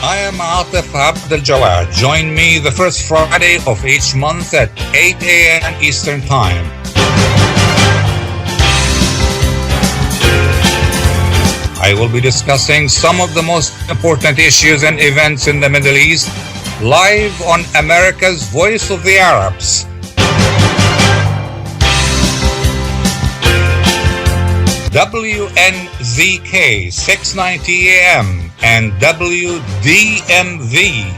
I am Atef Gawad. Join me the first Friday of each month at 8 a.m. Eastern Time. I will be discussing some of the most important issues and events in the Middle East live on America's Voice of the Arabs. WNZK 690 AM and WDMV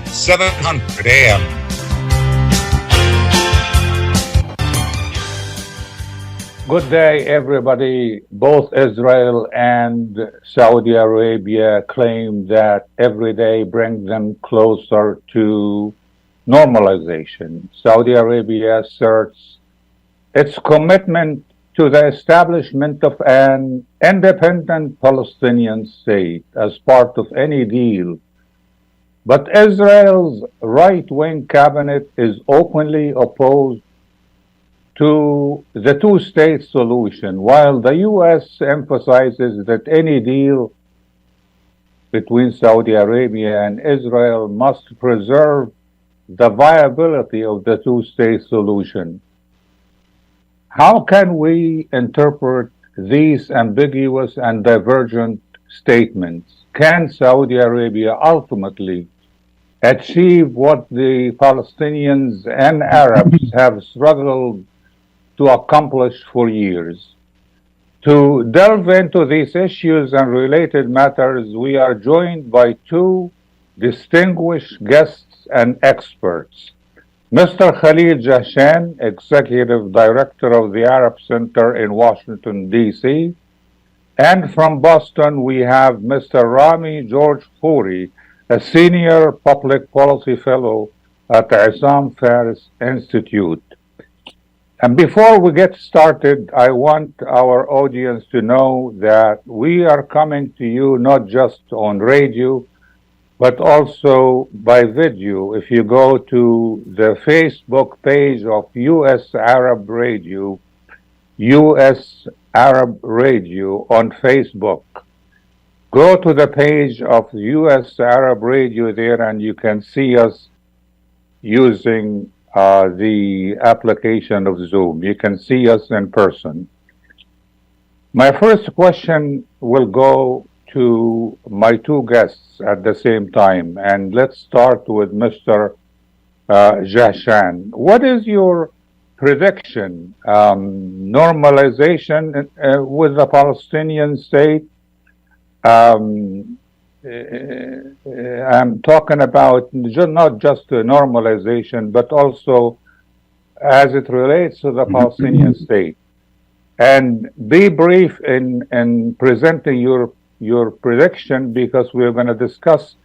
700 AM. Good day, everybody. Both Israel and Saudi Arabia claim that every day brings them closer to normalization. Saudi Arabia asserts its commitment to the establishment of an independent Palestinian state as part of any deal. But Israel's right-wing cabinet is openly opposed to the two-state solution, while the U.S. emphasizes that any deal between Saudi Arabia and Israel must preserve the viability of the two-state solution. How can we interpret these ambiguous and divergent statements? Can Saudi Arabia ultimately achieve what the Palestinians and Arabs have struggled to accomplish for years? To delve into these issues and related matters, we are joined by two distinguished guests and experts. Mr. Khalil Jahshan, Executive Director of the Arab Center in Washington, D.C. And from Boston, we have Mr. Rami George Khouri, a Senior Public Policy Fellow at the Issam Faris Institute. And before we get started, I want our audience to know that we are coming to you not just on radio, but also by video. If you go to the Facebook page of U.S. Arab Radio on Facebook, go to the page of U.S. Arab Radio there and you can see us using the application of Zoom. You can see us in person. My first question will go to my two guests at the same time, and let's start with Mr. Jahshan. What is your prediction? Normalization with the Palestinian state? I'm talking about not just normalization, but also as it relates to the Palestinian state. And be brief in presenting your prediction, because we're going to discuss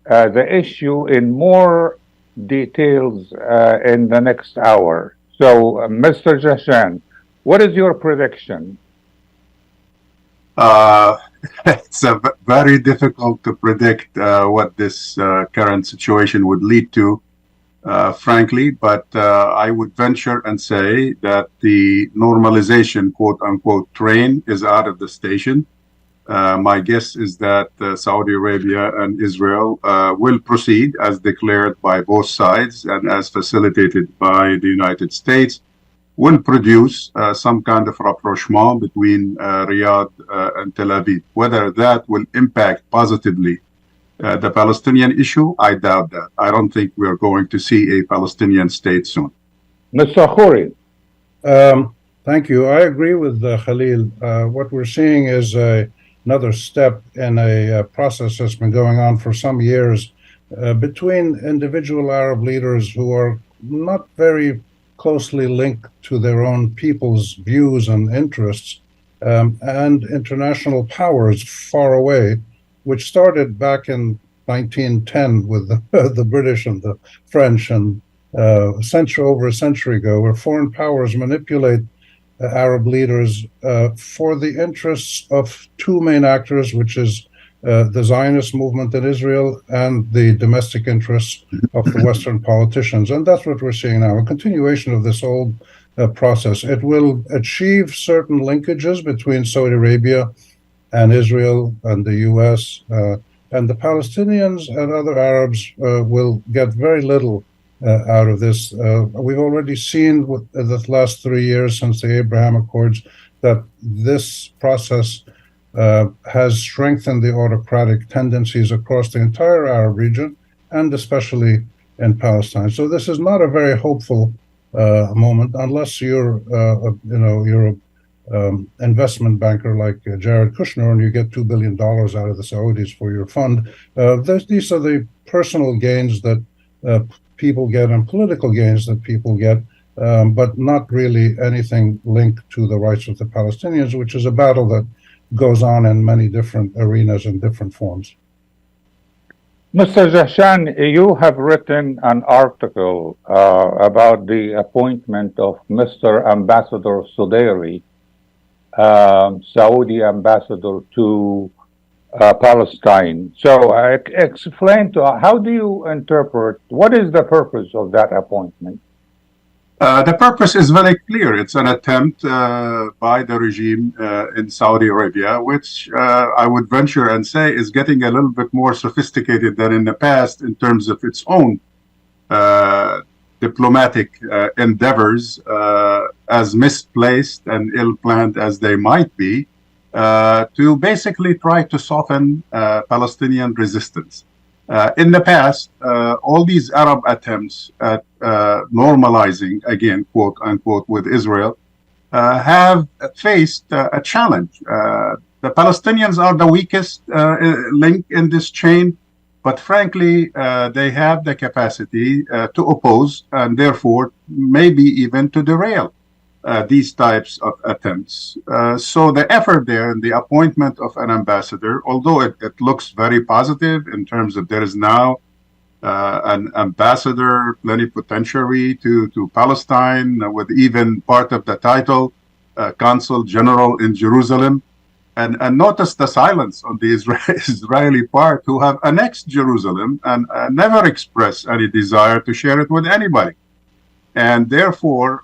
the issue in more details in the next hour. So, Mr. Jahshan, what is your prediction? It's very difficult to predict what this current situation would lead to, frankly, but I would venture and say that the normalization, quote-unquote, train is out of the station. My guess is that Saudi Arabia and Israel will proceed as declared by both sides and as facilitated by the United States, will produce some kind of rapprochement between Riyadh and Tel Aviv. Whether that will impact positively the Palestinian issue, I doubt that. I don't think we are going to see a Palestinian state soon. Mr. Khouri. Thank you. I agree with Khalil. What we're seeing is another step in a process that's been going on for some years between individual Arab leaders who are not very closely linked to their own people's views and interests, and international powers far away, which started back in 1910 with the British and the French, and over a century ago, where foreign powers manipulate Arab leaders for the interests of two main actors, which is the Zionist movement in Israel and the domestic interests of the Western politicians. And that's what we're seeing now, a continuation of this old process. It will achieve certain linkages between Saudi Arabia and Israel and the U.S., And the Palestinians and other Arabs will get very little out of this. We've already seen with the last 3 years since the Abraham Accords that this process has strengthened the autocratic tendencies across the entire Arab region, and especially in Palestine. So this is not a very hopeful moment, unless you're, you're an investment banker like Jared Kushner, and you get $2 billion out of the Saudis for your fund. These are the personal gains that people get and political gains that people get, but not really anything linked to the rights of the Palestinians, which is a battle that goes on in many different arenas and different forms. Mr. Jahshan, you have written an article about the appointment of Mr. Ambassador Sudairi, Saudi ambassador to Palestine. So explain to us, how do you interpret, what is the purpose of that appointment? The purpose is very clear. It's an attempt by the regime in Saudi Arabia, which I would venture and say is getting a little bit more sophisticated than in the past in terms of its own diplomatic endeavors, as misplaced and ill-planned as they might be, to basically try to soften Palestinian resistance. In the past, all these Arab attempts at normalizing, again, quote unquote, with Israel, have faced a challenge. The Palestinians are the weakest link in this chain, but frankly, they have the capacity to oppose and therefore maybe even to derail these types of attempts. So the effort there and the appointment of an ambassador, although it looks very positive in terms of there is now an ambassador plenipotentiary to Palestine, with even part of the title, Consul General in Jerusalem. And notice the silence on the Israeli part, who have annexed Jerusalem and never expressed any desire to share it with anybody. And therefore,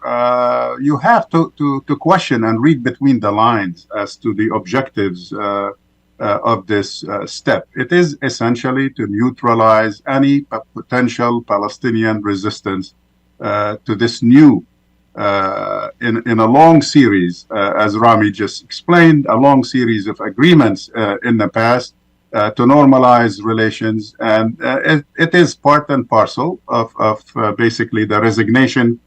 you have to question and read between the lines as to the objectives of this step. It is essentially to neutralize any potential Palestinian resistance to this new, in a long series, as Rami just explained, a long series of agreements in the past to normalize relations, and it is part and parcel of basically the resignation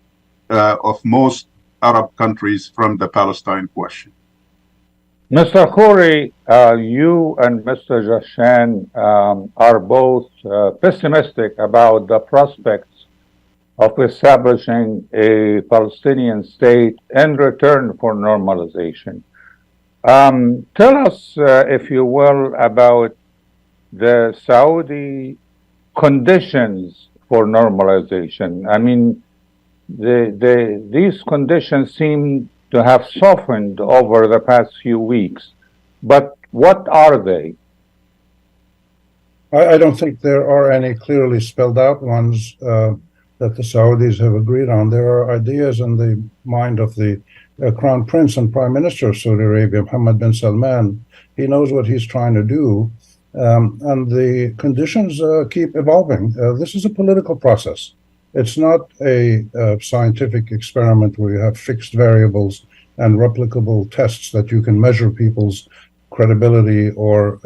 of most Arab countries from the Palestine question. Mr. Khouri, you and Mr. Jahshan are both pessimistic about the prospects of establishing a Palestinian state in return for normalization. Tell us, if you will, about the Saudi conditions for normalization. I mean, these conditions seem to have softened over the past few weeks, but what are they? I don't think there are any clearly spelled out ones that the Saudis have agreed on. There are ideas in the mind of the Crown Prince and Prime Minister of Saudi Arabia, Mohammed bin Salman. He knows what he's trying to do, and the conditions keep evolving. This is a political process. It's not a scientific experiment where you have fixed variables and replicable tests that you can measure people's credibility or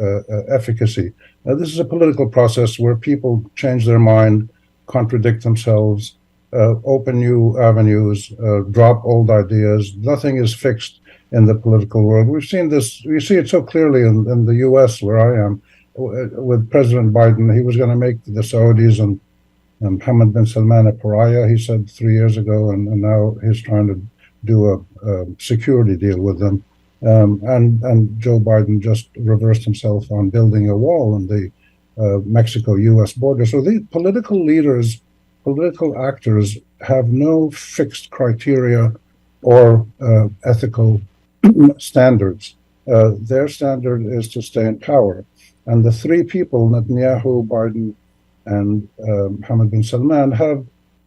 efficacy. This is a political process where people change their mind, contradict themselves, open new avenues, drop old ideas. Nothing is fixed in the political world. We've seen this, we see it so clearly in the US, where I am, with President Biden. He was going to make the Saudis and Mohammed bin Salman a pariah, he said 3 years ago, and now he's trying to do a security deal with them. And Joe Biden just reversed himself on building a wall on the Mexico-US border. So the political leaders, political actors have no fixed criteria or ethical standards. Their standard is to stay in power. And the three people, Netanyahu, Biden, and Mohammed bin Salman,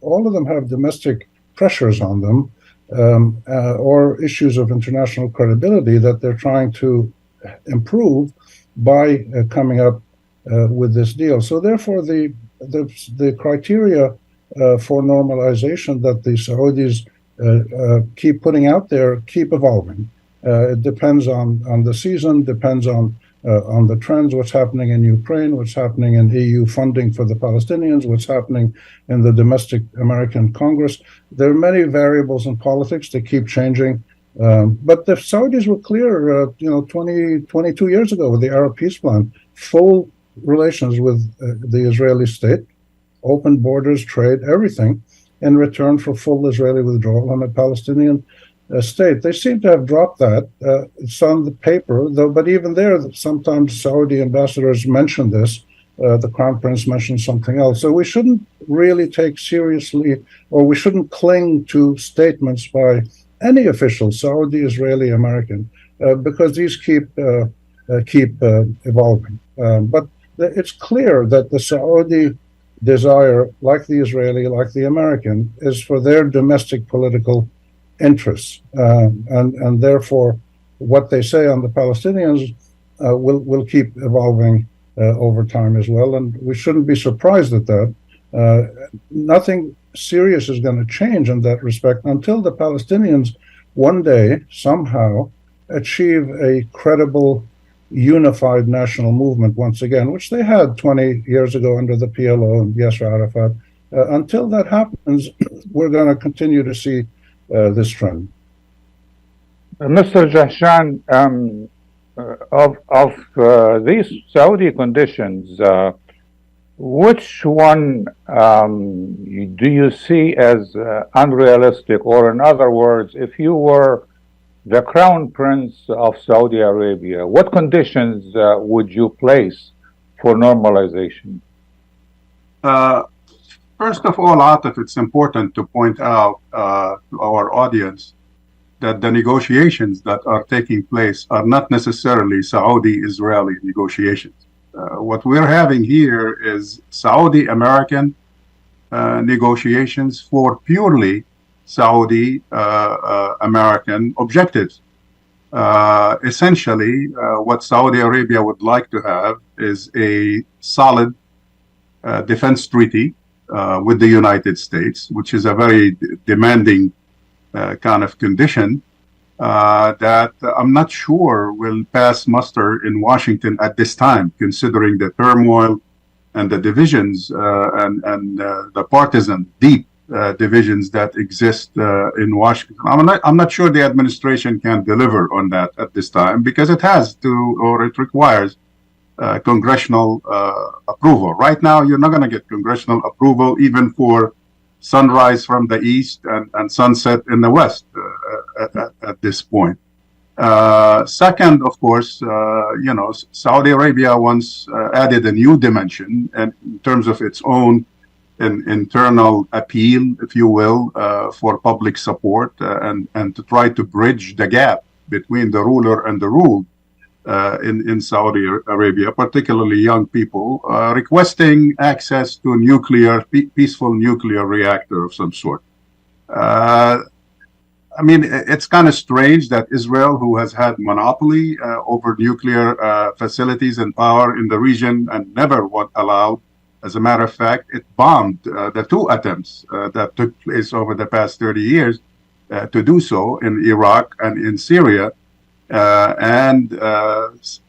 all of them have domestic pressures on them, or issues of international credibility that they're trying to improve by coming up with this deal. So therefore, the criteria for normalization that the Saudis keep putting out there keep evolving. It depends on the season, depends on the trends, what's happening in Ukraine, what's happening in EU funding for the Palestinians, what's happening in the domestic American Congress. There are many variables in politics that keep changing. But the Saudis were clear, 22 years ago with the Arab Peace Plan, full relations with the Israeli state, open borders, trade, everything, in return for full Israeli withdrawal on a Palestinian state. They seem to have dropped that. It's on the paper, though. But even there, sometimes Saudi ambassadors mention this. The Crown Prince mentioned something else. So we shouldn't really take seriously, or we shouldn't cling to statements by any official, Saudi, Israeli, American, because these keep evolving. But it's clear that the Saudi desire, like the Israeli, like the American, is for their domestic political interests, and therefore, what they say on the Palestinians will keep evolving over time as well. And we shouldn't be surprised at that. Nothing serious is going to change in that respect until the Palestinians one day somehow achieve a credible, unified national movement once again, which they had 20 years ago under the PLO and Yasser Arafat. Until that happens, we're going to continue to see this trend. Mr. Jahshan, of these Saudi conditions, which one do you see as unrealistic? Or in other words, if you were the Crown Prince of Saudi Arabia, what conditions would you place for normalization? First of all, Atef, it's important to point out to our audience that the negotiations that are taking place are not necessarily Saudi-Israeli negotiations. What we're having here is Saudi-American negotiations for purely Saudi-American objectives. Essentially, what Saudi Arabia would like to have is a solid defense treaty with the United States, which is a very demanding kind of condition that I'm not sure will pass muster in Washington at this time, considering the turmoil and the divisions and the partisan deep divisions that exist in Washington. I'm not sure the administration can deliver on that at this time, because it has to, or it requires congressional approval. Right now, you're not going to get congressional approval even for sunrise from the east and sunset in the west at this point. Second, of course, Saudi Arabia once added a new dimension in terms of its own internal appeal, if you will, for public support and to try to bridge the gap between the ruler and the ruled in Saudi Arabia, particularly young people, requesting access to a peaceful nuclear reactor of some sort. It's kind of strange that Israel, who has had monopoly over nuclear facilities and power in the region and never allowed, as a matter of fact, it bombed the two attempts that took place over the past 30 years to do so in Iraq and in Syria, and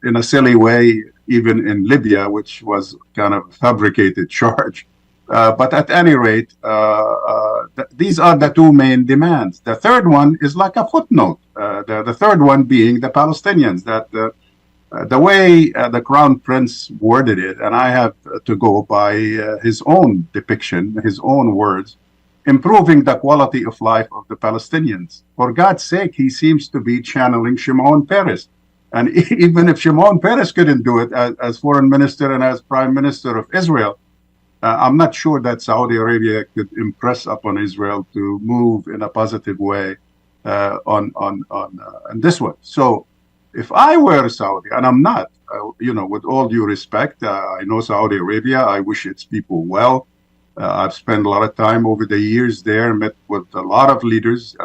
in a silly way, even in Libya, which was kind of a fabricated charge. But at any rate, these are the two main demands. The third one is like a footnote. The third one being the Palestinians, that the way the Crown Prince worded it, and I have to go by his own depiction, his own words, improving the quality of life of the Palestinians. For God's sake, he seems to be channeling Shimon Peres. And even if Shimon Peres couldn't do it as foreign minister and as prime minister of Israel, I'm not sure that Saudi Arabia could impress upon Israel to move in a positive way on this one. So if I were Saudi, and I'm not, with all due respect, I know Saudi Arabia, I wish its people well. I've spent a lot of time over the years there, met with a lot of leaders,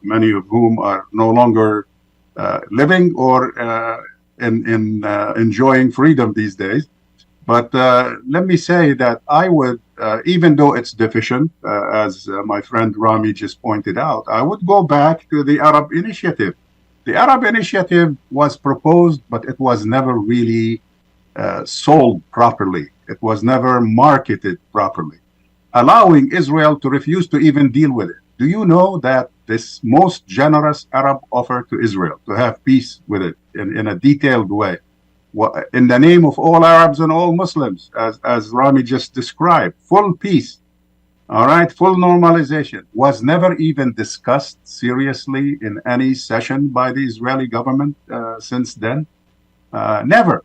many of whom are no longer living or enjoying freedom these days. But let me say that I would, even though it's deficient, as my friend Rami just pointed out, I would go back to the Arab Initiative. The Arab Initiative was proposed, but it was never really sold properly. It was never marketed properly, allowing Israel to refuse to even deal with it. Do you know that this most generous Arab offer to Israel to have peace with it in a detailed way, in the name of all Arabs and all Muslims, as Rami just described, full peace, all right, full normalization, was never even discussed seriously in any session by the Israeli government since then? Never.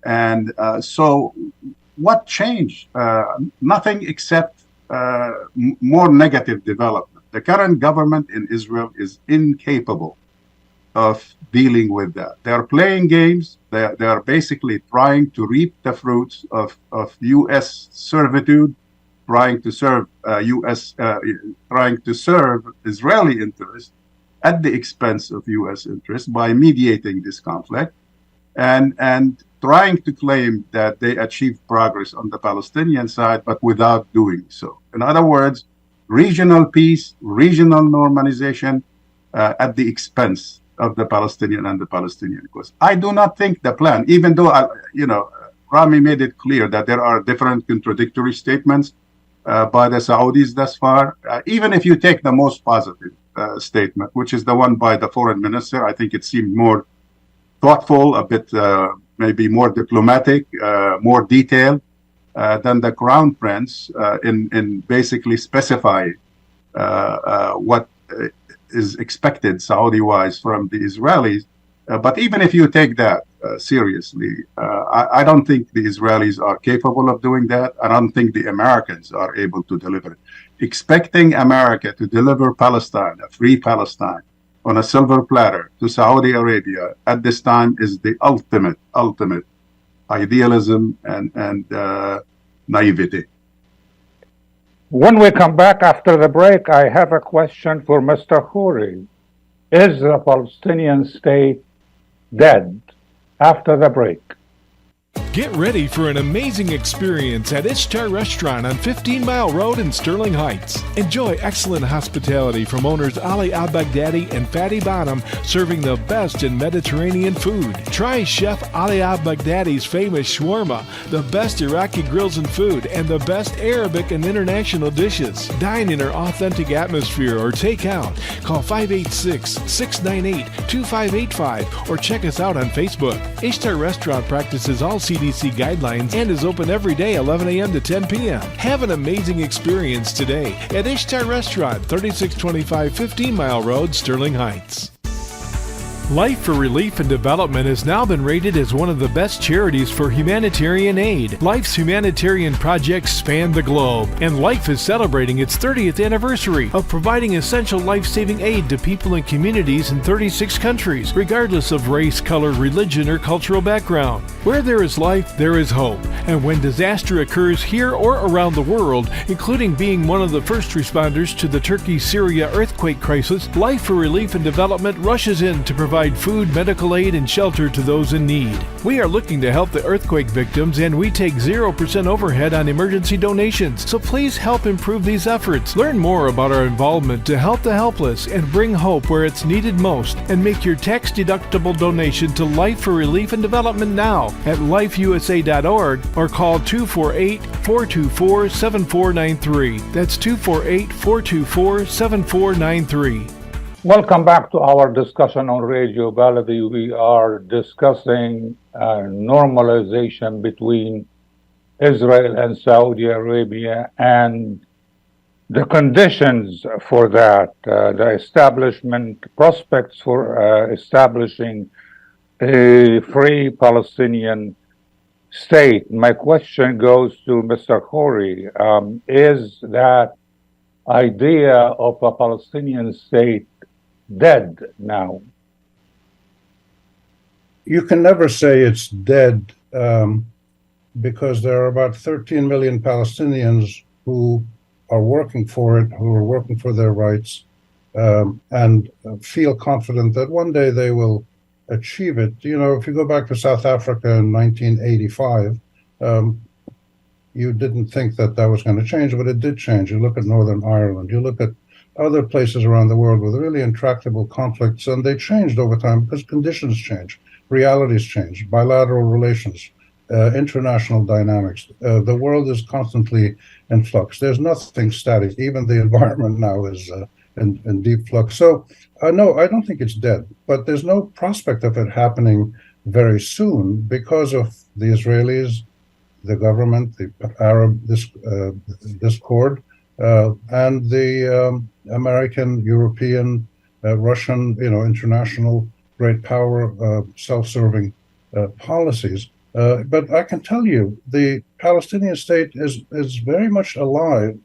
And so what changed? Nothing except more negative development. The current government in Israel is incapable of dealing with that. They are playing games. They are basically trying to reap the fruits of U.S. servitude, trying to serve Israeli interests at the expense of U.S. interests by mediating this conflict, and trying to claim that they achieved progress on the Palestinian side, but without doing so. In other words, regional peace, regional normalization at the expense of the Palestinian and the Palestinian cause. I do not think the plan, even though, Rami made it clear that there are different contradictory statements by the Saudis thus far. Even if you take the most positive statement, which is the one by the foreign minister, I think it seemed more thoughtful, a bit maybe more diplomatic, more detailed than the Crown Prince in basically specifying what is expected Saudi-wise from the Israelis. But even if you take that seriously, I don't think the Israelis are capable of doing that. I don't think the Americans are able to deliver it. Expecting America to deliver Palestine, a free Palestine, on a silver platter to Saudi Arabia at this time is the ultimate idealism and naivety. When we come back after the break, I have a question for Mr. Khouri. Is the Palestinian state dead? After the break. Get ready for an amazing experience at Ishtar Restaurant on 15 Mile Road in Sterling Heights. Enjoy excellent hospitality from owners Ali Al-Baghdadi and Fatty Bonham, serving the best in Mediterranean food. Try Chef Ali Al-Baghdadi's famous shawarma, the best Iraqi grills and food, and the best Arabic and international dishes. Dine in our authentic atmosphere or take out. Call 586-698-2585 or check us out on Facebook. Ishtar Restaurant practices all CDC guidelines and is open every day 11 a.m. to 10 p.m. Have an amazing experience today at Ishtar Restaurant, 3625 15 Mile Road, Sterling Heights. Life for Relief and Development has now been rated as one of the best charities for humanitarian aid. Life's humanitarian projects span the globe, and Life is celebrating its 30th anniversary of providing essential life-saving aid to people and communities in 36 countries, regardless of race, color, religion, or cultural background. Where there is life, there is hope. And when disaster occurs here or around the world, including being one of the first responders to the Turkey-Syria earthquake crisis, Life for Relief and Development rushes in to provide food, medical aid, and shelter to those in need. We are looking to help the earthquake victims, and we take 0% overhead on emergency donations. So please help improve these efforts. Learn more about our involvement to help the helpless and bring hope where it's needed most, and make your tax-deductible donation to Life for Relief and Development now at lifeusa.org or call 248-424-7493. That's 248-424-7493. Welcome back to our discussion on Radio Baladi. We are discussing normalization between Israel and Saudi Arabia and the conditions for that, the establishment, prospects for establishing a free Palestinian state. My question goes to Mr. Khouri. Is that idea of a Palestinian state dead now? You can never say it's dead because there are about 13 million Palestinians who are working for it, who are working for their rights, and feel confident that one day they will achieve it. You know, if you go back to South Africa in 1985, you didn't think that that was going to change, but it did change. You look at Northern Ireland, you look at other places around the world with really intractable conflicts, and they changed over time because conditions change, realities change, bilateral relations, international dynamics. The world is constantly in flux. There's nothing static. Even the environment now is in deep flux. So, no, I don't think it's dead, but there's no prospect of it happening very soon because of the Israelis, the government, the Arab discord, and the American, European, Russian, international great power, self-serving policies. But I can tell you, the Palestinian state is very much alive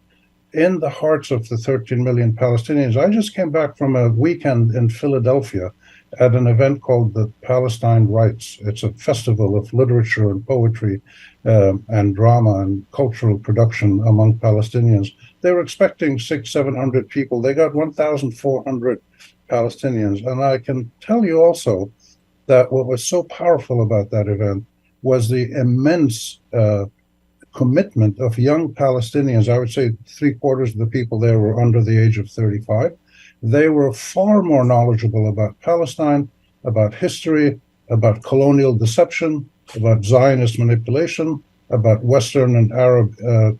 in the hearts of the 13 million Palestinians. I just came back from a weekend in Philadelphia at an event called the Palestine Rights. It's a festival of literature and poetry and drama and cultural production among Palestinians. They were expecting 600-700 people. They got 1,400 Palestinians. And I can tell you also that what was so powerful about that event was the immense commitment of young Palestinians. I would say 3/4 of the people there were under the age of 35. They were far more knowledgeable about Palestine, about history, about colonial deception, about Zionist manipulation, about Western and Arab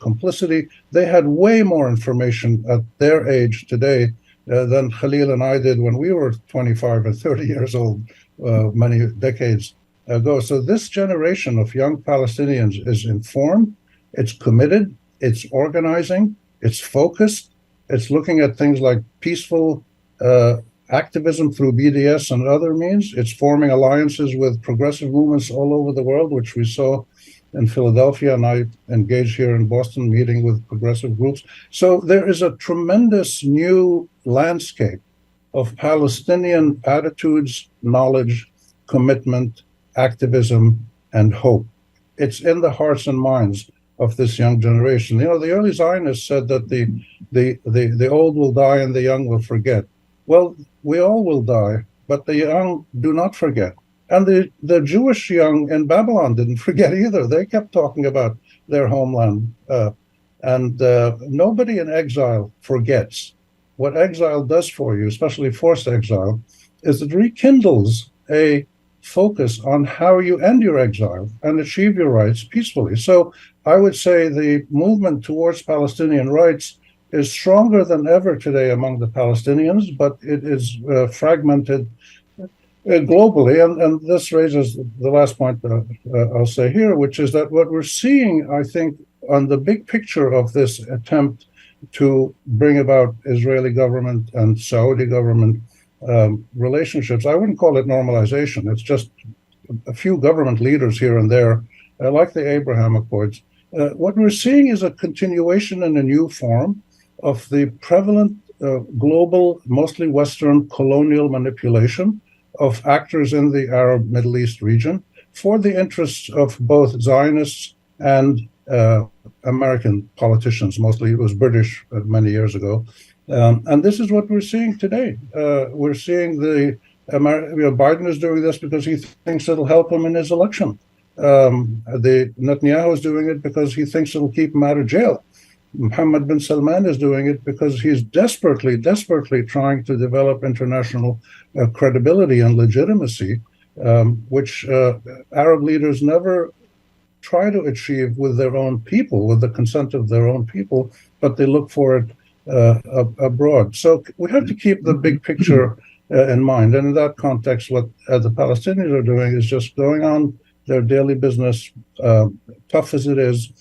complicity. They had way more information at their age today than Khalil and I did when we were 25 and 30 years old many decades ago. So this generation of young Palestinians is informed, it's committed, it's organizing, it's focused, it's looking at things like peaceful activism through BDS and other means. It's forming alliances with progressive movements all over the world, which we saw in Philadelphia, and I engaged here in Boston meeting with progressive groups. So there is a tremendous new landscape of Palestinian attitudes, knowledge, commitment, activism, and hope. It's in the hearts and minds of this young generation. The early Zionists said that the old will die and the young will forget. Well, we all will die, but the young do not forget. And the Jewish young in Babylon didn't forget either. They kept talking about their homeland. And nobody in exile forgets. What exile does for you, especially forced exile, is it rekindles a focus on how you end your exile and achieve your rights peacefully. So I would say the movement towards Palestinian rights is stronger than ever today among the Palestinians, but it is fragmented globally. And this raises the last point that I'll say here, which is that what we're seeing, I think, on the big picture of this attempt to bring about Israeli government and Saudi government relationships, I wouldn't call it normalization. It's just a few government leaders here and there, like the Abraham Accords. What we're seeing is a continuation in a new form of the prevalent global, mostly Western colonial manipulation of actors in the Arab Middle East region for the interests of both Zionists and American politicians. Mostly it was British many years ago. And this is what we're seeing today. We're seeing Biden is doing this because he thinks it'll help him in his election. The Netanyahu is doing it because he thinks it'll keep him out of jail. Mohammed bin Salman is doing it because he's desperately trying to develop international credibility and legitimacy, which Arab leaders never try to achieve with their own people, with the consent of their own people, but they look for it abroad. So we have to keep the big picture in mind. And in that context, what the Palestinians are doing is just going on their daily business, tough as it is,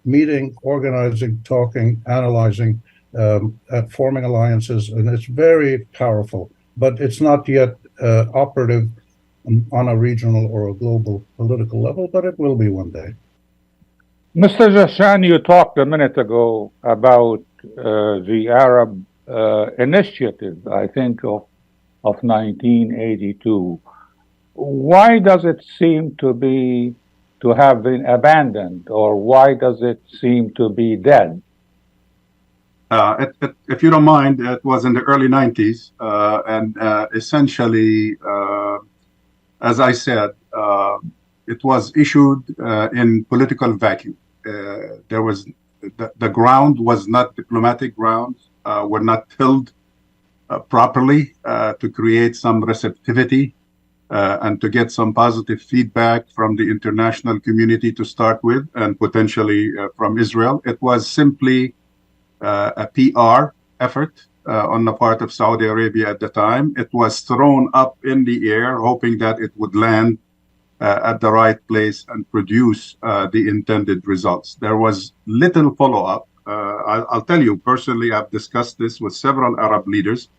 meeting, organizing, talking, analyzing, forming alliances, and it's very powerful. But it's not yet operative on a regional or a global political level, but it will be one day. Mr. Jahshan, you talked a minute ago about the Arab initiative, I think, of 1982. Why does it seem to have been abandoned, or why does it seem to be dead? If you don't mind, it was in the early 90s, and essentially, as I said, it was issued in political vacuum. there was the ground was not diplomatic grounds, were not tilled properly to create some receptivity and to get some positive feedback from the international community to start with, and potentially from Israel. It was simply a PR effort on the part of Saudi Arabia at the time. It was thrown up in the air, hoping that it would land at the right place and produce the intended results. There was little follow-up. I'll tell you, personally, I've discussed this with several Arab leaders,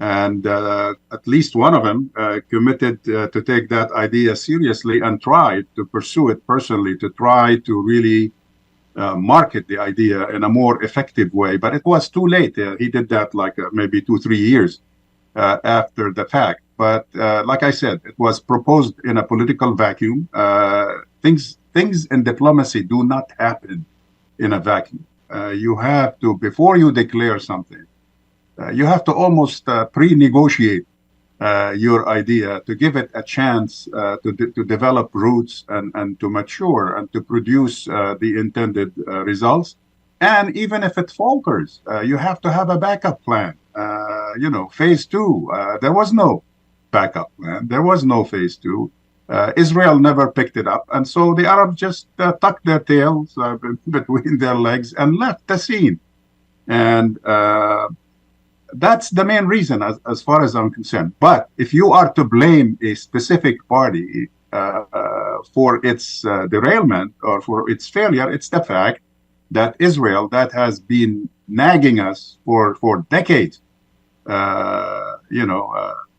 and at least one of them committed to take that idea seriously and tried to pursue it personally, to try to really market the idea in a more effective way. But it was too late. He did that like maybe 2-3 years after the fact. But like I said, it was proposed in a political vacuum. Things in diplomacy do not happen in a vacuum. You have to, before you declare something, you have to almost pre-negotiate your idea to give it a chance to develop roots and to mature and to produce the intended results. And even if it falters, you have to have a backup plan. Phase two, there was no backup plan. There was no phase two. Israel never picked it up. And so the Arabs just tucked their tails between their legs and left the scene. And that's the main reason, as far as I'm concerned. But if you are to blame a specific party for its derailment or for its failure, it's the fact that Israel, that has been nagging us for decades,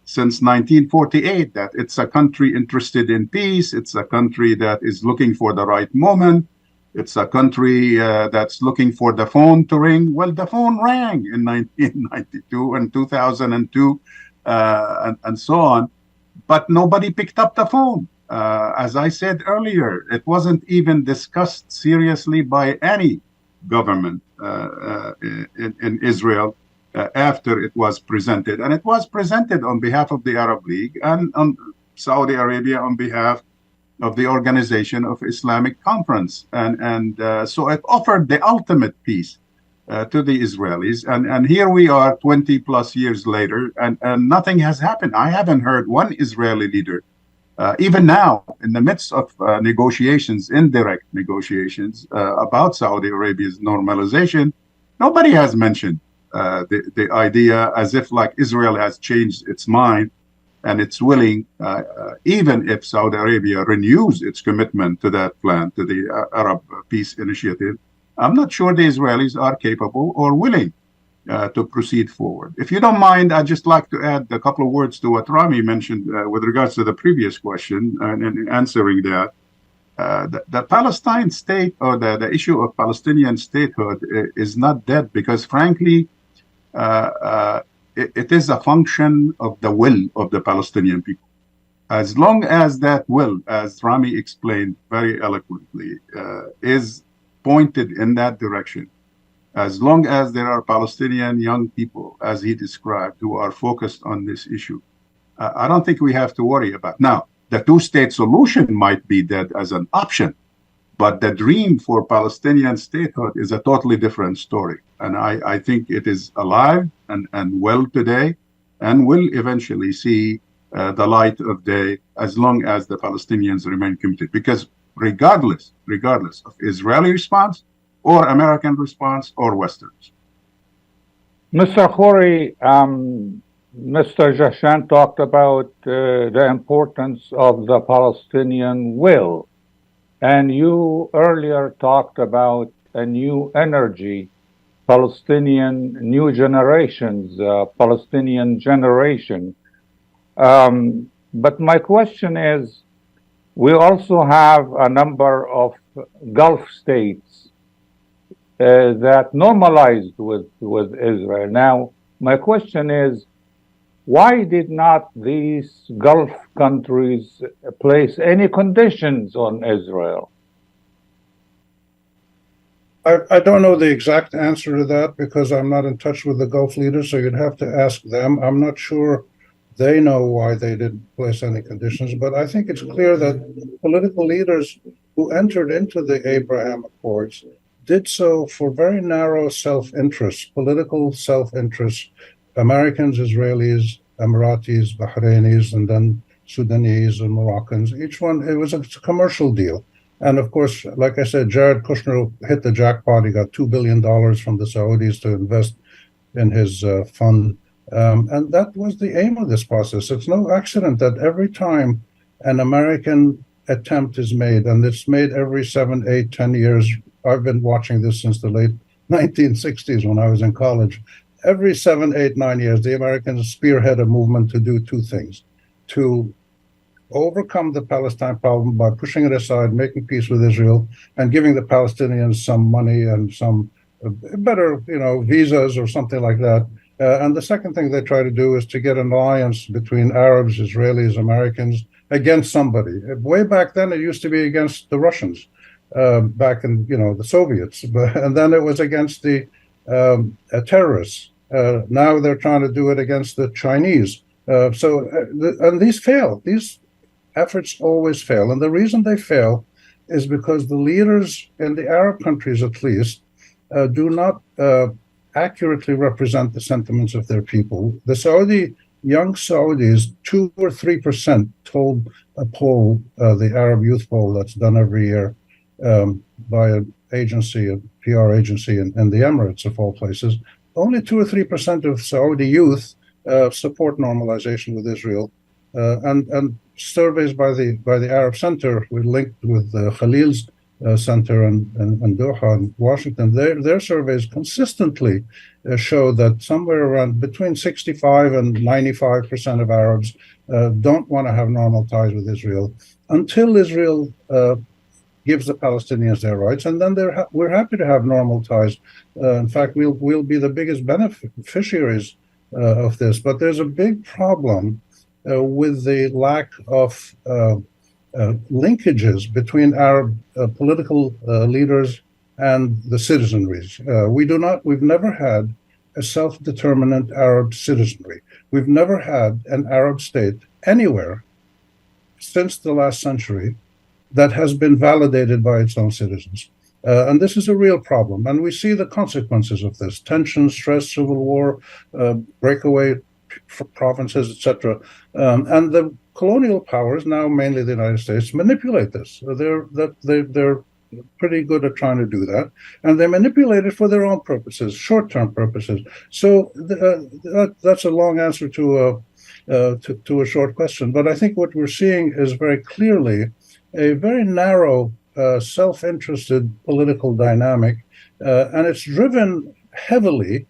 since 1948, that it's a country interested in peace, it's a country that is looking for the right moment, it's a country that's looking for the phone to ring. Well, the phone rang in 1992 and 2002 and so on, but nobody picked up the phone. As I said earlier, it wasn't even discussed seriously by any government in Israel after it was presented. And it was presented on behalf of the Arab League and on Saudi Arabia on behalf of the Organization of Islamic Conference. And so it offered the ultimate peace to the Israelis. And here we are 20 plus years later, and nothing has happened. I haven't heard one Israeli leader, even now, in the midst of negotiations, indirect negotiations about Saudi Arabia's normalization, nobody has mentioned the idea, as if like Israel has changed its mind and it's willing, even if Saudi Arabia renews its commitment to that plan, to the Arab Peace Initiative. I'm not sure the Israelis are capable or willing to proceed forward. If you don't mind, I'd just like to add a couple of words to what Rami mentioned with regards to the previous question and answering that. The Palestine state, or the issue of Palestinian statehood, is not dead, because frankly, it is a function of the will of the Palestinian people. As long as that will, as Rami explained very eloquently, is pointed in that direction, as long as there are Palestinian young people, as he described, who are focused on this issue, I don't think we have to worry about. Now, the two-state solution might be dead as an option, but the dream for Palestinian statehood is a totally different story. And I think it is alive and well today, and will eventually see the light of day as long as the Palestinians remain committed. Because regardless of Israeli response or American response or Western response. Mr. Khouri, Mr. Jahshan talked about the importance of the Palestinian will. And you earlier talked about a new energy, Palestinian new generations, Palestinian generation. But my question is, we also have a number of Gulf states that normalized with Israel. Now, my question is, why did not these Gulf countries place any conditions on Israel? I don't know the exact answer to that, because I'm not in touch with the Gulf leaders, so you'd have to ask them. I'm not sure They know why they didn't place any conditions, but I think it's clear that political leaders who entered into the Abraham Accords did so for very narrow self-interest, political self-interest. Americans, Israelis, Emiratis, Bahrainis, and then Sudanese and Moroccans. Each one, it was a commercial deal. And of course, like I said, Jared Kushner hit the jackpot. He got $2 billion from the Saudis to invest in his fund. And that was the aim of this process. It's no accident that every time an American attempt is made, and it's made every 7, 8, 10 years. I've been watching this since the late 1960s when I was in college. Every 7, 8, 9 years, the Americans spearhead a movement to do two things: to overcome the Palestine problem by pushing it aside, making peace with Israel, and giving the Palestinians some money and some better, visas or something like that. And the second thing they try to do is to get an alliance between Arabs, Israelis, Americans against somebody. Way back then, it used to be against the Russians, back in the Soviets, and then it was against the terrorists. Now they're trying to do it against the Chinese. And these fail. These efforts always fail, and the reason they fail is because the leaders in the Arab countries, at least, do not accurately represent the sentiments of their people. The young Saudis, 2 or 3% told a poll, the Arab Youth Poll that's done every year by an agency, a PR agency in the Emirates of all places, only 2 or 3% of Saudi youth support normalization with Israel. And surveys by the Arab Center, we linked with Khalil's Center and Doha and Washington, their surveys consistently show that somewhere around between 65 and 95% of Arabs don't want to have normal ties with Israel until Israel gives the Palestinians their rights, and then we're happy to have normal ties. In fact, we'll be the biggest beneficiaries of this. But there's a big problem with the lack of linkages between Arab political leaders and the citizenry. We've never had a self-determinant Arab citizenry. We've never had an Arab state anywhere since the last century that has been validated by its own citizens. And this is a real problem. And we see the consequences of this: tension, stress, civil war, breakaway provinces, etc. And the colonial powers, now mainly the United States, manipulate this. They're pretty good at trying to do that, and they manipulate it for their own purposes, short-term purposes. So that's a long answer to a short question. But I think what we're seeing is very clearly a very narrow, self-interested political dynamic, and it's driven heavily.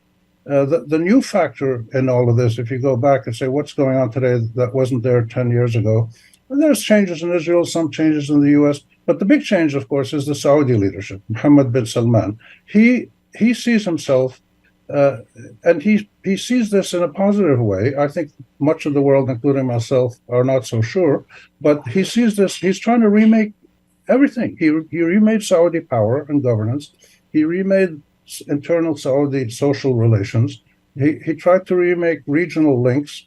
The new factor in all of this, if you go back and say what's going on today that wasn't there 10 years ago, and there's changes in Israel, some changes in the U.S., but the big change, of course, is the Saudi leadership. Mohammed bin Salman, he sees himself, and he sees this in a positive way. I think much of the world, including myself, are not so sure, but he sees this. He's trying to remake everything. He remade Saudi power and governance. He remade internal Saudi social relations. He tried to remake regional links,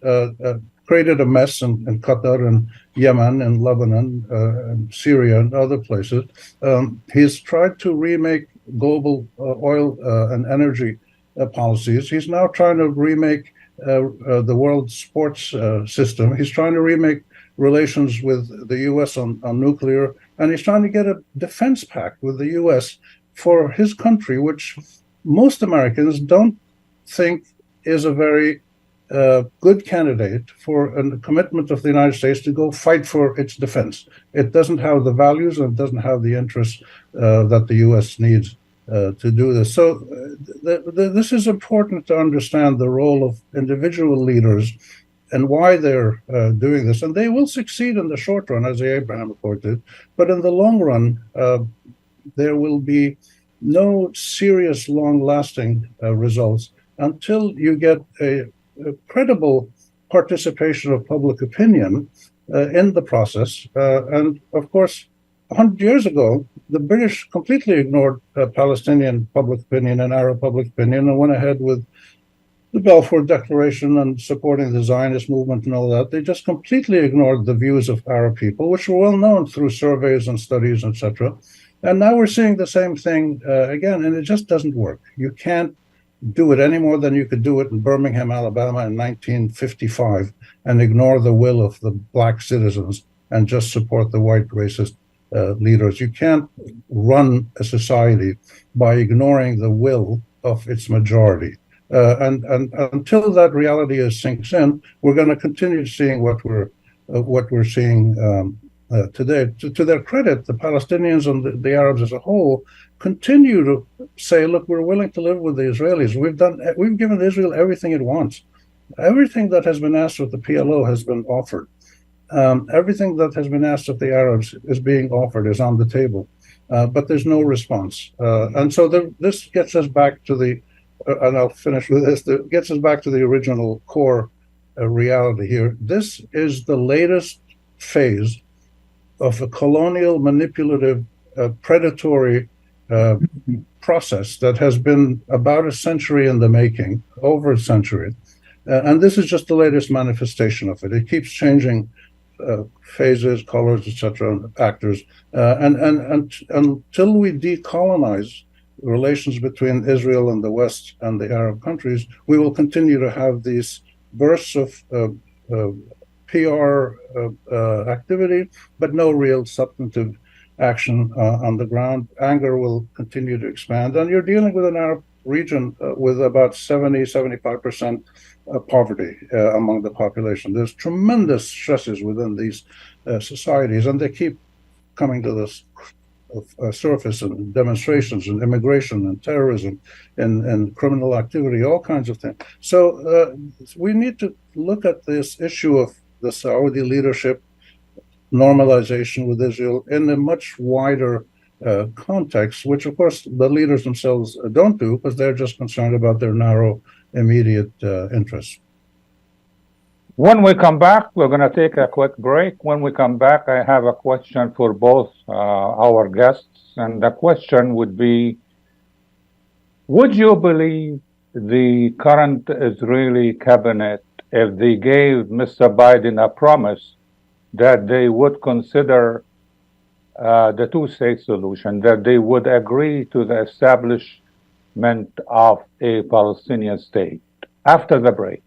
created a mess in Qatar and Yemen and Lebanon and Syria and other places. He's tried to remake global oil and energy policies. He's now trying to remake the world sports system. He's trying to remake relations with the U.S. on nuclear, and he's trying to get a defense pact with the U.S. for his country, which most Americans don't think is a very good candidate for a commitment of the United States to go fight for its defense. It doesn't have the values and doesn't have the interests that the U.S. needs to do this. So this is important to understand the role of individual leaders and why they're doing this. And they will succeed in the short run, as the Abraham Accord did. But in the long run, there will be no serious, long-lasting results until you get a credible participation of public opinion in the process. And of course, 100 years ago, the British completely ignored Palestinian public opinion and Arab public opinion and went ahead with the Balfour Declaration and supporting the Zionist movement and all that. They just completely ignored the views of Arab people, which were well known through surveys and studies, etc. And now we're seeing the same thing again, and it just doesn't work. You can't do it any more than you could do it in Birmingham, Alabama in 1955 and ignore the will of the black citizens and just support the white racist leaders. You can't run a society by ignoring the will of its majority. And until that reality sinks in, we're going to continue seeing what we're seeing today. To their credit, the Palestinians and the Arabs as a whole continue to say, "Look, we're willing to live with the Israelis. We've given Israel everything it wants. Everything that has been asked of the PLO has been offered. Everything that has been asked of the Arabs is being offered, is on the table, but there's no response. And so this gets us back to and I'll finish with this. It gets us back to the original core reality here. This is the latest phase of a colonial, manipulative, predatory process that has been about a century in the making, over a century. And this is just the latest manifestation of it. It keeps changing phases, colors, etc., actors. And until we decolonize relations between Israel and the West and the Arab countries, we will continue to have these bursts of PR activity, but no real substantive action on the ground. Anger will continue to expand. And you're dealing with an Arab region with about 75% poverty among the population. There's tremendous stresses within these societies, and they keep coming to this surface, and demonstrations and immigration and terrorism and criminal activity, all kinds of things. So we need to look at this issue of the Saudi leadership normalization with Israel in a much wider context, which of course the leaders themselves don't do, because they're just concerned about their narrow, immediate interests. When we come back, we're going to take a quick break. When we come back, I have a question for both our guests. And the question would be, would you believe the current Israeli cabinet if they gave Mr. Biden a promise that they would consider the two-state solution, that they would agree to the establishment of a Palestinian state? After the break.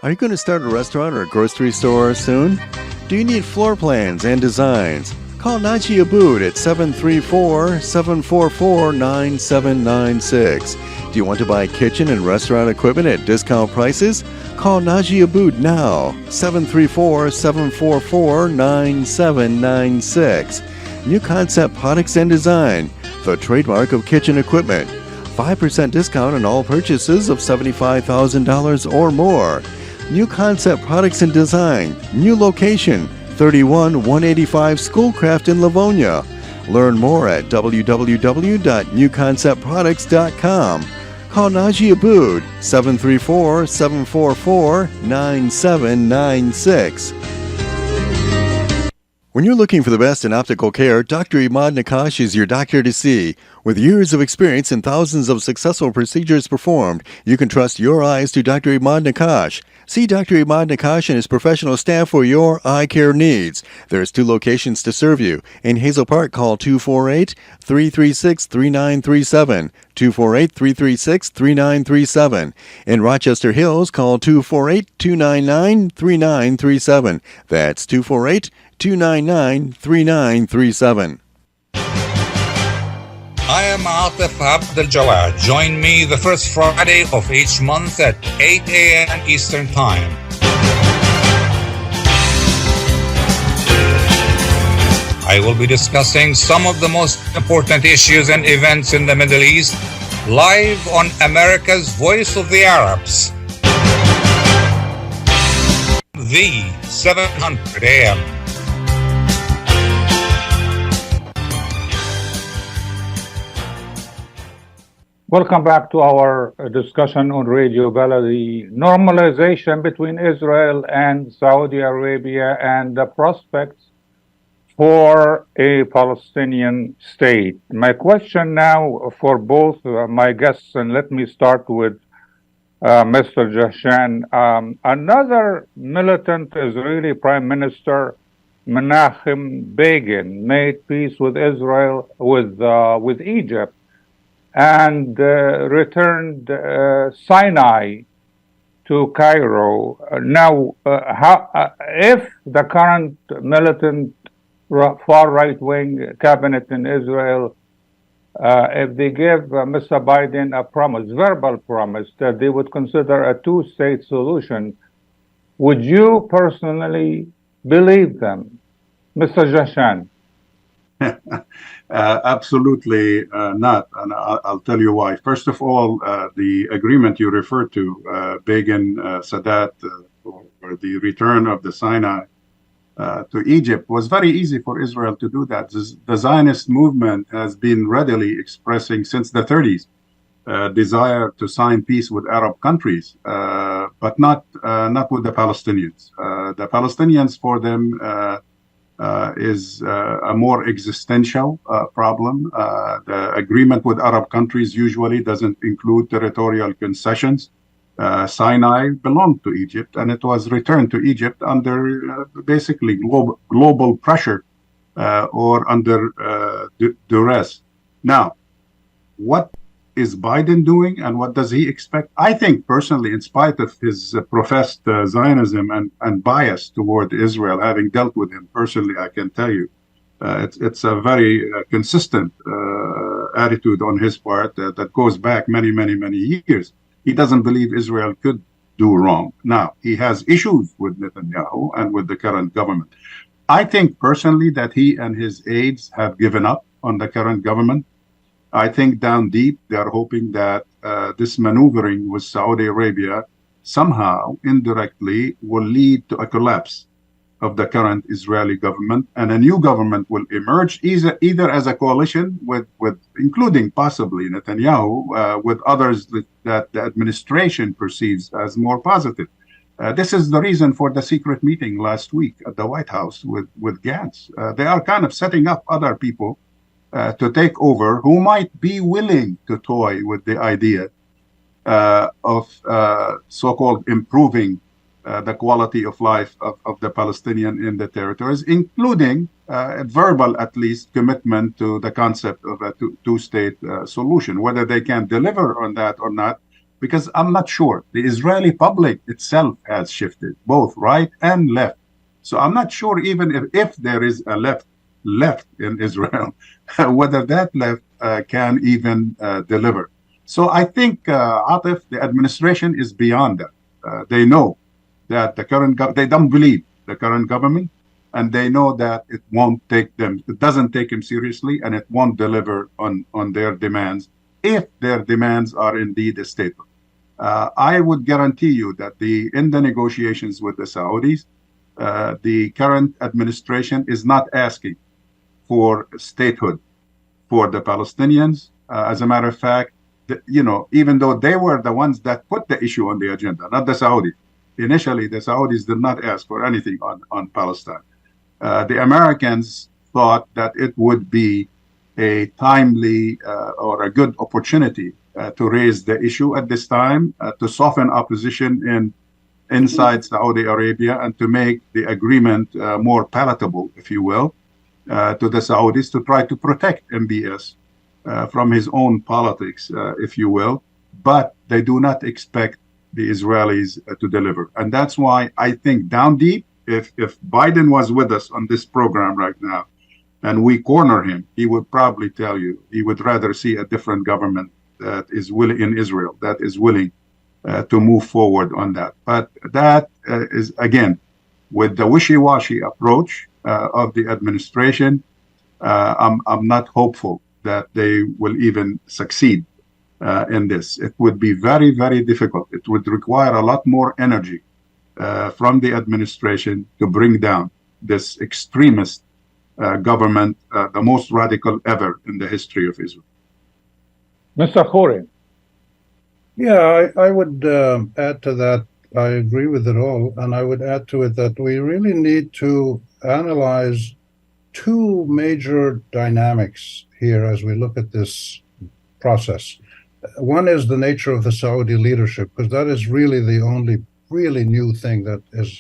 Are you going to start a restaurant or a grocery store soon? Do you need floor plans and designs? Call Naji Abood at 734-744-9796. Do you want to buy kitchen and restaurant equipment at discount prices? Call Naji Abood now, 734-744-9796. New Concept Products and Design, the trademark of kitchen equipment. 5% discount on all purchases of $75,000 or more. New Concept Products and Design, new location, 31185 Schoolcraft in Livonia. Learn more at www.newconceptproducts.com. Call Naji Abood, 734-744-9796. When you're looking for the best in optical care, Dr. Imad Nakash is your doctor to see. With years of experience and thousands of successful procedures performed, you can trust your eyes to Dr. Imad Nakash. See Dr. Imad Nakash and his professional staff for your eye care needs. There's 2 locations to serve you. In Hazel Park, call 248-336-3937. 248-336-3937. In Rochester Hills, call 248-299-3937. That's 248-299-3937. I am Atef Gawad. Join me the first Friday of each month at 8 a.m. Eastern Time. I will be discussing some of the most important issues and events in the Middle East live on America's Voice of the Arabs. The 700 a.m. Welcome back to our discussion on Radio Bella, the normalization between Israel and Saudi Arabia and the prospects for a Palestinian state. My question now for both my guests, and let me start with Mr. Jahshan. Another militant Israeli Prime Minister, Menachem Begin, made peace with Israel, with Egypt, and returned Sinai to Cairo. Now, if the current militant far right-wing cabinet in Israel, if they give Mr. Biden a promise, verbal promise, that they would consider a two-state solution, would you personally believe them? Mr. Jahshan. Absolutely not, and I'll tell you why. First of all, the agreement you referred to, Begin Sadat, or the return of the Sinai to Egypt, was very easy for Israel to do that. The Zionist movement has been readily expressing since the 30s desire to sign peace with Arab countries, but not with the Palestinians. The Palestinians, for them, is a more existential problem. The agreement with Arab countries usually doesn't include territorial concessions. Sinai belonged to Egypt, and it was returned to Egypt under basically global pressure or under duress. Now, what is Biden doing, and what does he expect? I think personally, in spite of his professed Zionism and bias toward Israel, having dealt with him personally, I can tell you it's a very consistent attitude on his part that goes back many years. He doesn't believe Israel could do wrong. Now, he has issues with Netanyahu and with the current government. I think personally that he and his aides have given up on the current government. I think down deep, they are hoping that this maneuvering with Saudi Arabia somehow indirectly will lead to a collapse of the current Israeli government, and a new government will emerge either as a coalition with including possibly Netanyahu, with others that the administration perceives as more positive. This is the reason for the secret meeting last week at the White House with Gantz. They are kind of setting up other people to take over who might be willing to toy with the idea of so-called improving the quality of life of the Palestinian in the territories, including a verbal, at least, commitment to the concept of a two-state solution. Whether they can deliver on that or not, because I'm not sure. The Israeli public itself has shifted, both right and left. So I'm not sure even if there is a left in Israel, whether that left can even deliver. So I think, Atef, the administration is beyond that. They know that the current they don't believe the current government, and they know that it doesn't take them seriously, and it won't deliver on their demands if their demands are indeed a statement. I would guarantee you that in the negotiations with the Saudis, the current administration is not asking for statehood for the Palestinians. As a matter of fact, even though they were the ones that put the issue on the agenda, not the Saudis. Initially, the Saudis did not ask for anything on Palestine. The Americans thought that it would be a timely or a good opportunity to raise the issue at this time, to soften opposition inside Saudi Arabia, and to make the agreement more palatable, if you will, to the Saudis, to try to protect MBS from his own politics, if you will. But they do not expect the Israelis to deliver. And that's why I think down deep, if Biden was with us on this program right now, and we corner him, he would probably tell you he would rather see a different government that is willing in Israel, that is willing to move forward on that. But that is, again, with the wishy-washy approach of the administration, I'm not hopeful that they will even succeed in this. It would be very, very difficult. It would require a lot more energy from the administration to bring down this extremist government, the most radical ever in the history of Israel. Mr. Khouri. Yeah, I would add to that. I agree with it all. And I would add to it that we really need to analyze two major dynamics here as we look at this process. One is the nature of the Saudi leadership, because that is really the only really new thing that is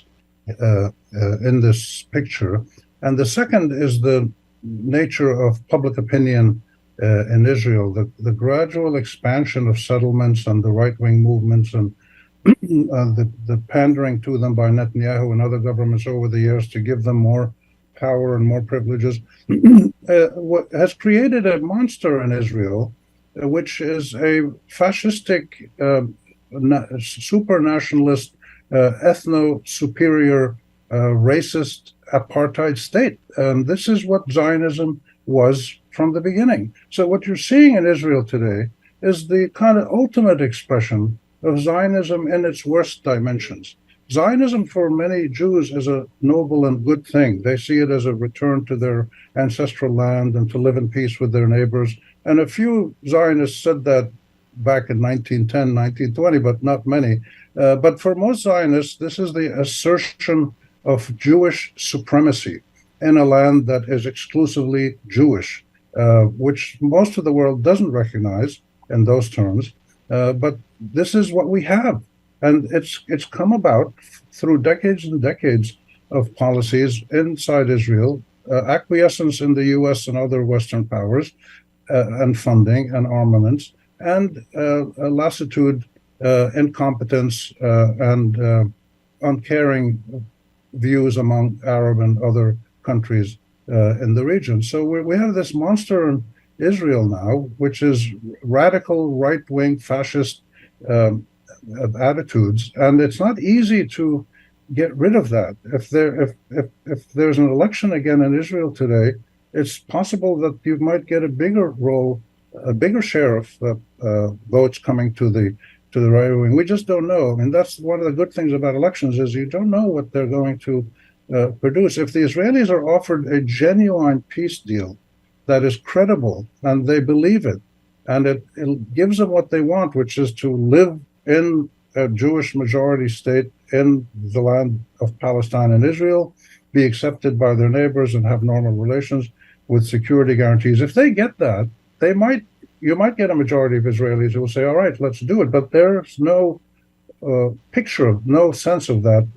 in this picture. And the second is the nature of public opinion in Israel, the gradual expansion of settlements and the right-wing movements and the pandering to them by Netanyahu and other governments over the years to give them more power and more privileges has created a monster in Israel, which is a fascistic, super-nationalist, ethno-superior, racist apartheid state. And this is what Zionism was from the beginning. So what you're seeing in Israel today is the kind of ultimate expression of Zionism in its worst dimensions. Zionism for many Jews is a noble and good thing. They see it as a return to their ancestral land and to live in peace with their neighbors. And a few Zionists said that back in 1910, 1920, but not many. But for most Zionists, this is the assertion of Jewish supremacy in a land that is exclusively Jewish, which most of the world doesn't recognize in those terms. But this is what we have. And it's come about through decades and decades of policies inside Israel, acquiescence in the U.S. and other Western powers, and funding and armaments, and lassitude, incompetence, and uncaring views among Arab and other countries in the region. So we have this monster in Israel now, which is radical, right-wing, fascist attitudes, and it's not easy to get rid of that. If there's an election again in Israel today, it's possible that you might get a bigger share of votes coming to the right wing. We just don't know. I mean, that's one of the good things about elections is you don't know what they're going to produce. If the Israelis are offered a genuine peace deal that is credible and they believe it, and it gives them what they want, which is to live in a Jewish majority state in the land of Palestine and Israel, be accepted by their neighbors and have normal relations with security guarantees. If they get that, you might get a majority of Israelis who will say, all right, let's do it. But there's no no sense of that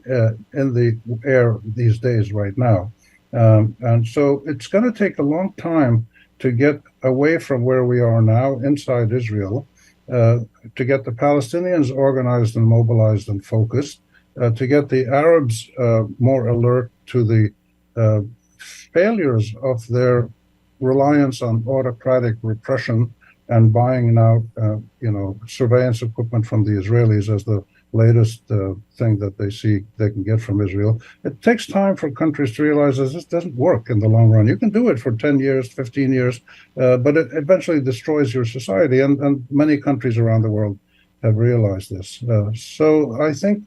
in the air these days right now. And so it's going to take a long time to get away from where we are now inside Israel, to get the Palestinians organized and mobilized and focused, to get the Arabs more alert to the failures of their reliance on autocratic repression and buying now, surveillance equipment from the Israelis as the latest thing that they see they can get from Israel. It takes time for countries to realize that this doesn't work in the long run. You can do it for 10 years, 15 years, but it eventually destroys your society, and many countries around the world have realized this. So I think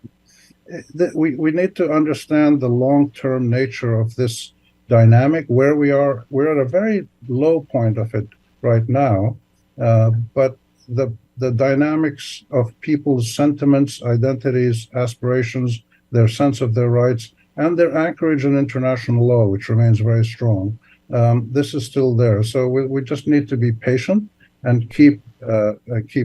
that we need to understand the long-term nature of this dynamic, where we are. We're at a very low point of it right now, but the dynamics of people's sentiments, identities, aspirations, their sense of their rights, and their anchorage in international law, which remains very strong, this is still there. So we just need to be patient and keep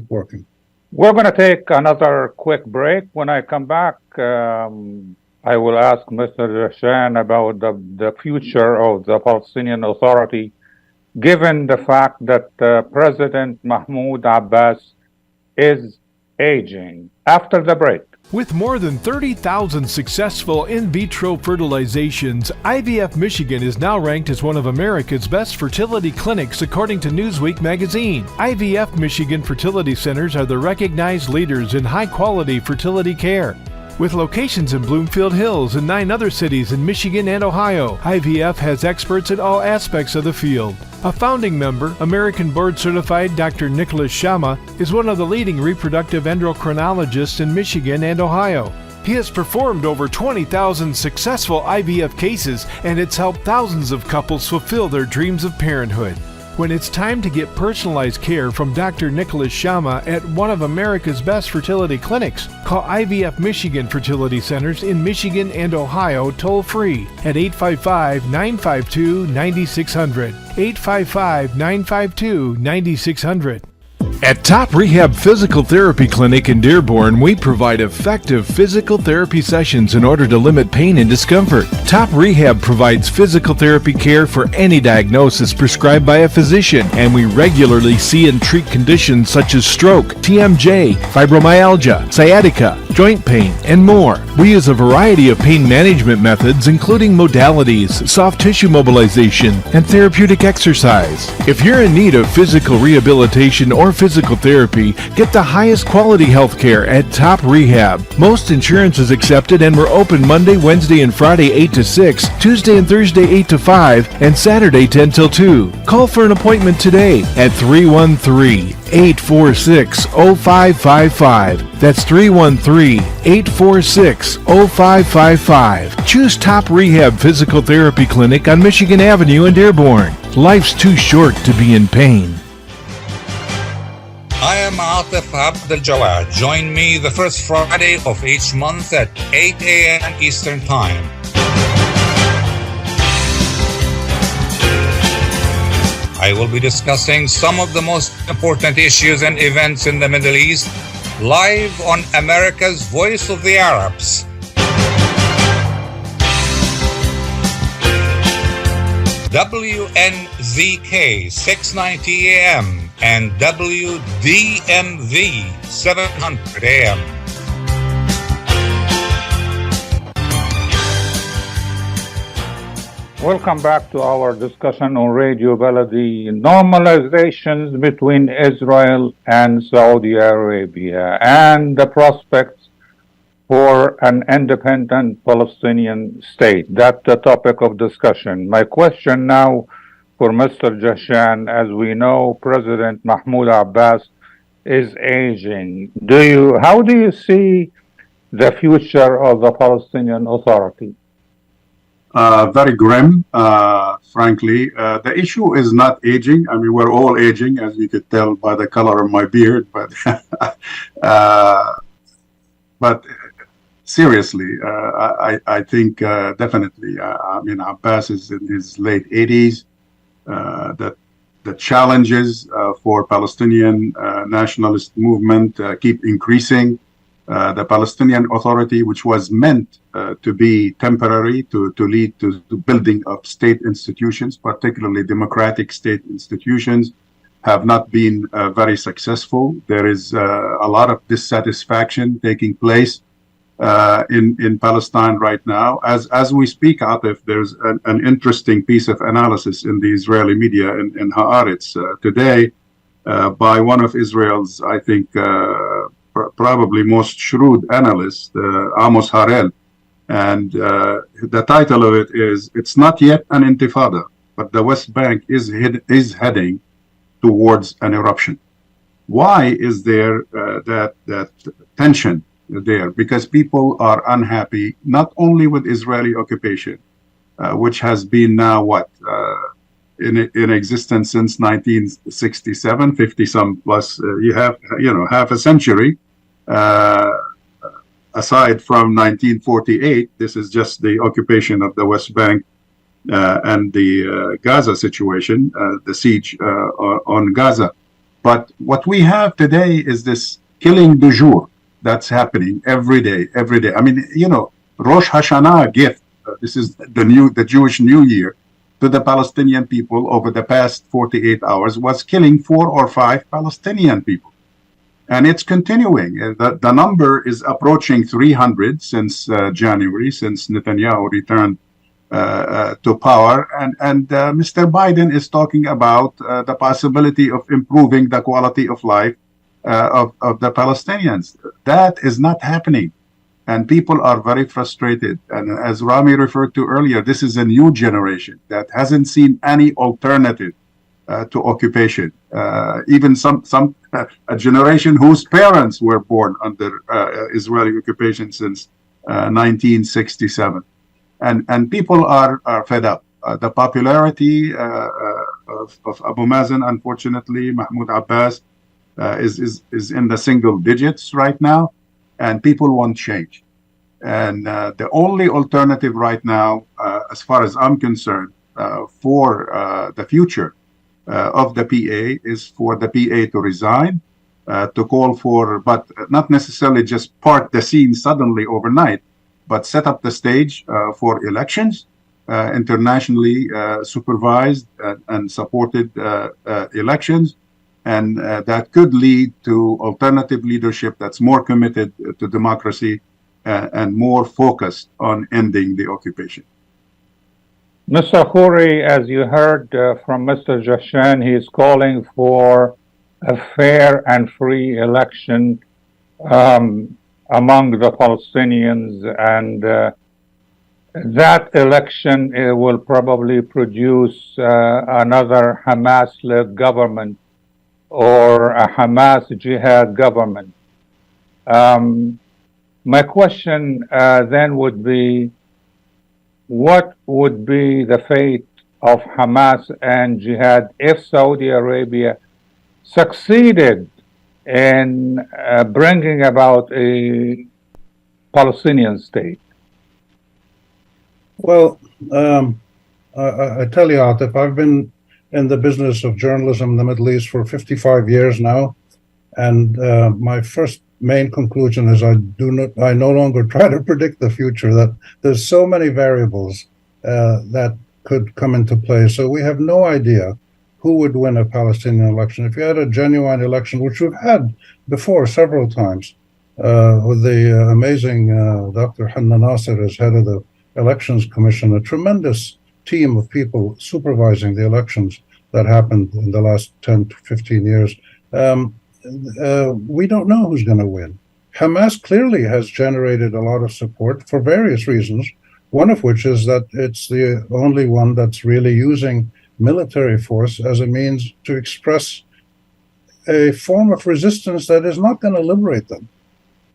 working. We're going to take another quick break. When I come back, I will ask Mr. Jahshan about the future of the Palestinian Authority, given the fact that President Mahmoud Abbas is aging. After the break. With more than 30,000 successful in vitro fertilizations, IVF Michigan is now ranked as one of America's best fertility clinics according to Newsweek magazine. IVF Michigan fertility centers are the recognized leaders in high-quality fertility care. With locations in Bloomfield Hills and 9 other cities in Michigan and Ohio, IVF has experts in all aspects of the field. A founding member, American board-certified Dr. Nicholas Shama, is one of the leading reproductive endocrinologists in Michigan and Ohio. He has performed over 20,000 successful IVF cases, and it's helped thousands of couples fulfill their dreams of parenthood. When it's time to get personalized care from Dr. Nicholas Shama at one of America's best fertility clinics, call IVF Michigan Fertility Centers in Michigan and Ohio toll-free at 855-952-9600. 855-952-9600. At Top Rehab Physical Therapy Clinic in Dearborn, we provide effective physical therapy sessions in order to limit pain and discomfort. Top Rehab provides physical therapy care for any diagnosis prescribed by a physician, and we regularly see and treat conditions such as stroke, TMJ, fibromyalgia, sciatica, joint pain, and more. We use a variety of pain management methods, including modalities, soft tissue mobilization, and therapeutic exercise. If you're in need of physical rehabilitation or physical therapy, get the highest quality health care at Top Rehab. Most insurance is accepted, and we're open Monday, Wednesday, and Friday 8 to 6, Tuesday and Thursday 8 to 5, and Saturday 10 till 2. Call for an appointment today at 313-846-0555. That's 313-846-0555. Choose Top Rehab Physical Therapy Clinic on Michigan Avenue in Dearborn. Life's too short to be in pain. I am Atef Gawad. Join me the first Friday of each month at 8 a.m. Eastern Time. I will be discussing some of the most important issues and events in the Middle East live on America's Voice of the Arabs. WNZK 690 AM and WDMV 700 AM. Welcome back to our discussion on Radio Baladi, normalizations between Israel and Saudi Arabia and the prospects for an independent Palestinian state. That's the topic of discussion. My question now for Mr. Jahshan, as we know, President Mahmoud Abbas is aging. How do you see the future of the Palestinian Authority? Very grim, frankly. The issue is not aging. I mean, we're all aging, as you could tell by the color of my beard. But seriously, I think definitely. I mean, Abbas is in his late 80s. That the challenges for Palestinian nationalist movement keep increasing. The Palestinian Authority, which was meant to be temporary, to lead to building of state institutions, particularly democratic state institutions, have not been very successful. There is a lot of dissatisfaction taking place in Palestine right now. As we speak, Atef, there's an interesting piece of analysis in the Israeli media in Haaretz today by one of Israel's, I think, probably most shrewd analyst, Amos Harel. And the title of it is, "It's not yet an intifada, but the West Bank is heading towards an eruption." Why is there that tension there? Because people are unhappy, not only with Israeli occupation, which has been now, in existence since 1967, 50 some plus, half a century. Aside from 1948, this is just the occupation of the West Bank and the Gaza situation, the siege on Gaza. But what we have today is this killing du jour that's happening every day. I mean, Rosh Hashanah gift. This is the Jewish New Year to the Palestinian people over the past 48 hours was killing 4 or 5 Palestinian people. And it's continuing. The number is approaching 300 since January, since Netanyahu returned to power. And Mr. Biden is talking about the possibility of improving the quality of life of the Palestinians. That is not happening. And people are very frustrated. And as Rami referred to earlier, this is a new generation that hasn't seen any alternative to occupation. Even a generation whose parents were born under Israeli occupation since 1967. And people are fed up. The popularity of Abu Mazen, unfortunately, Mahmoud Abbas, is in the single digits right now, and people want change. And the only alternative right now, as far as I'm concerned, for the future of the PA is for the PA to resign, to call for, but not necessarily just part the scene suddenly overnight, but set up the stage for elections, internationally supervised and supported elections. And that could lead to alternative leadership that's more committed to democracy and more focused on ending the occupation. Mr. Khouri, as you heard from Mr. Jahshan, he is calling for a fair and free election among the Palestinians, and that election will probably produce another Hamas-led government or a Hamas jihad government. My question then would be, what would be the fate of Hamas and jihad if Saudi Arabia succeeded in bringing about a Palestinian state? Well, I tell you, Atef, I've been in the business of journalism in the Middle East for 55 years now, and my first main conclusion is I no longer try to predict the future, that there's so many variables that could come into play. So we have no idea who would win a Palestinian election. If you had a genuine election, which we've had before several times, with the amazing Dr. Hanna Nasser as head of the Elections Commission, a tremendous team of people supervising the elections that happened in the last 10 to 15 years. We don't know who's going to win. Hamas clearly has generated a lot of support for various reasons, one of which is that it's the only one that's really using military force as a means to express a form of resistance that is not going to liberate them,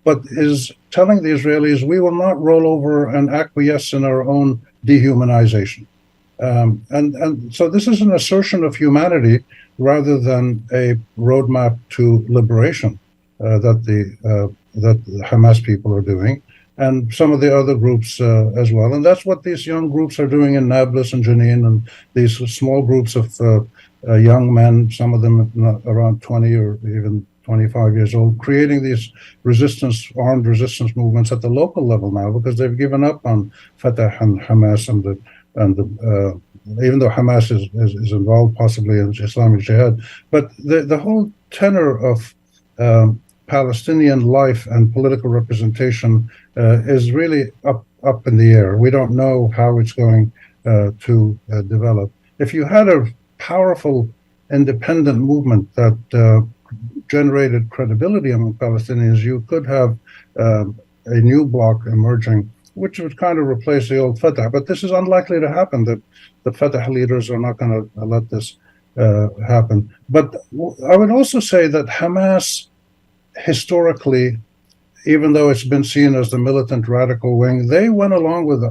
but is telling the Israelis, we will not roll over and acquiesce in our own dehumanization. And so this is an assertion of humanity rather than a roadmap to liberation that the Hamas people are doing, and some of the other groups as well. And that's what these young groups are doing in Nablus and Jenin, and these small groups of young men, some of them around 20 or even 25 years old, creating these armed resistance movements at the local level now, because they've given up on Fatah and Hamas and even though Hamas is involved possibly in Islamic Jihad, but the whole tenor of Palestinian life and political representation is really up in the air. We don't know how it's going to develop. If you had a powerful independent movement that generated credibility among Palestinians, you could have a new bloc emerging, which would kind of replace the old Fatah. But this is unlikely to happen. The Fatah leaders are not going to let this happen. But I would also say that Hamas, historically, even though it's been seen as the militant radical wing, they went along with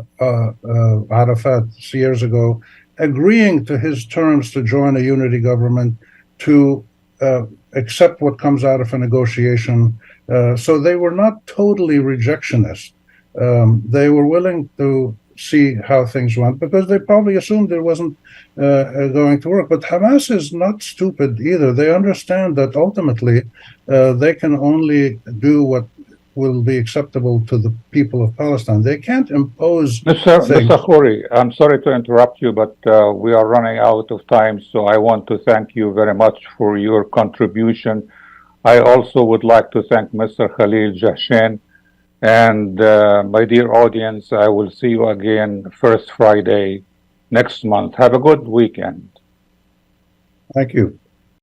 Arafat years ago, agreeing to his terms to join a unity government, to accept what comes out of a negotiation. So they were not totally rejectionist. They were willing to see how things went because they probably assumed it wasn't going to work. But Hamas is not stupid either. They understand that ultimately they can only do what will be acceptable to the people of Palestine. They can't impose Mr. Khouri, I'm sorry to interrupt you, but we are running out of time, so I want to thank you very much for your contribution. I also would like to thank Mr. Khalil Jahshan. And my dear audience, I will see you again first Friday next month. Have a good weekend. Thank you.